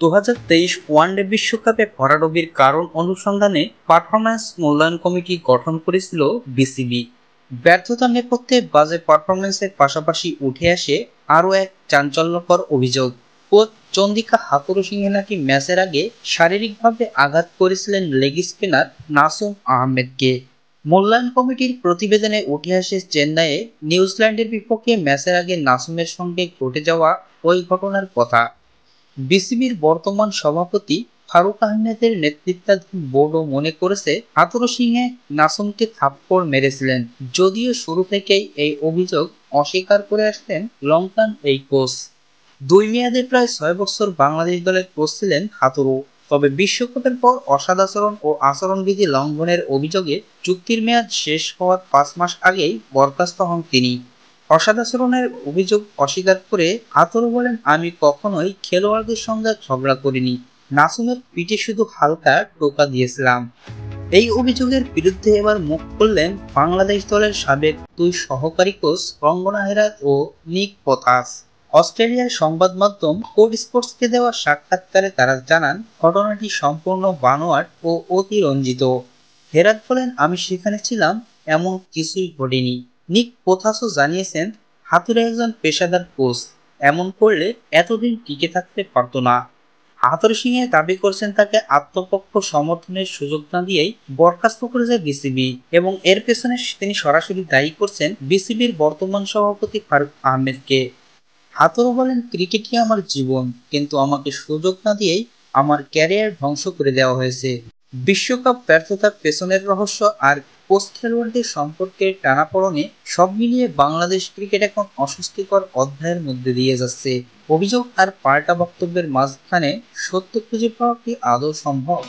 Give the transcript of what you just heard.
2023 one day বিশ্বকাপে ভরাডুবির কারণ অনুসন্ধানে পারফরম্যান্স মূল্যায়ন কমিটি গঠন করেছিল বিসিবি। ব্যর্থতার নেপথ্যে বাজে পারফরম্যান্সের পাশাপাশি উঠে আসে আরও এক চাঞ্চল্যকর অভিযোগ। কোচ চন্দিকা হাথুরুসিংহে নাকি ম্যাচের আগে শারীরিকভাবে আঘাত করেছিলেন লেগ স্পিনার নাসুম আহমেদকে। মূল্যায়ন কমিটির প্রতিবেদনে উঠে আসে চেন্নাইয়ে নিউজিল্যান্ডের বিপক্ষে ম্যাচের আগে নাসুমের সঙ্গে ঘটে যাওয়া ওই ঘটনার কথা। বিসিবির বর্তমান সভাপতি ফারুক আহমেদের নেতৃত্বাধীন বোর্ডও মনে করেছে হাথুরুসিংহে নাসুমকে থাপ্পড় মেরেছিলেন, যদিও শুরু থেকেই এই অভিযোগ অস্বীকার করে আসতেন লঙ্কান এই কোচ। দুই মেয়াদে প্রায় 6 বছর বাংলাদেশ দলের কোচ ছিলেন হাথুরু। তবে বিশ্বকাপের পর অসদাচরণ ও আচরণবিধি লঙ্ঘনের অভিযোগে চুক্তির মেয়াদ শেষ হওয়ার 5 মাস আগেই বরখাস্ত হন তিনি। অসদাচরণের অভিযোগ অস্বীকার করে হাথুরু বলেন, আমি কখনোই খেলোয়াড়দের সঙ্গে ঝগড়া করিনি, নাসুমের পিঠে শুধু হালকা টোকা দিয়েছিলাম। এই অভিযোগের বিরুদ্ধে এবার মুখ খুললেন বাংলাদেশ দলের সাবেক দুই সহকারী কোচ রঙ্গনা হেরাত ও নিক পোথাস। অস্ট্রেলিয়ার সংবাদ মাধ্যম কোড স্পোর্টসকে দেওয়া সাক্ষাৎকারে তারা জানান, ঘটনাটি সম্পূর্ণ বানোয়াট ও অতিরঞ্জিত। হেরাত বলেন, আমি সেখানে ছিলাম, এমন কিছুই ঘটেনি। নিক পোথাসও জানিয়েছেন, হাথুরু একজন পেশাদার কোচ, এমন করলে এতদিন টিকে থাকতে পারত না। হাথুরুসিংহে দাবি করছেন তাকে আত্মপক্ষ সমর্থনের সুযোগ না দিয়েই বরখাস্ত করেছে বিসিবি এবং এর পেছনে তিনি সরাসরি দায়ী করছেন বিসিবির বর্তমান সভাপতি ফারুক আহমেদকে। হাথুরু বলেন, ক্রিকেটই আমার জীবন, কিন্তু আমাকে সুযোগ না দিয়েই আমার ক্যারিয়ার ধ্বংস করে দেওয়া হয়েছে। বিশ্বকাপ ব্যর্থতার পেছনের রহস্য আর কোচ খেলোয়াড়দের সম্পর্কের টানাপোড়েনে সব মিলিয়ে বাংলাদেশ ক্রিকেট এখন অস্বস্তিকর অধ্যায়ের মধ্যে দিয়ে যাচ্ছে। অভিযোগ আর পাল্টা বক্তব্যের মাঝখানে সত্য খুঁজে পাওয়া কি আদৌ সম্ভব?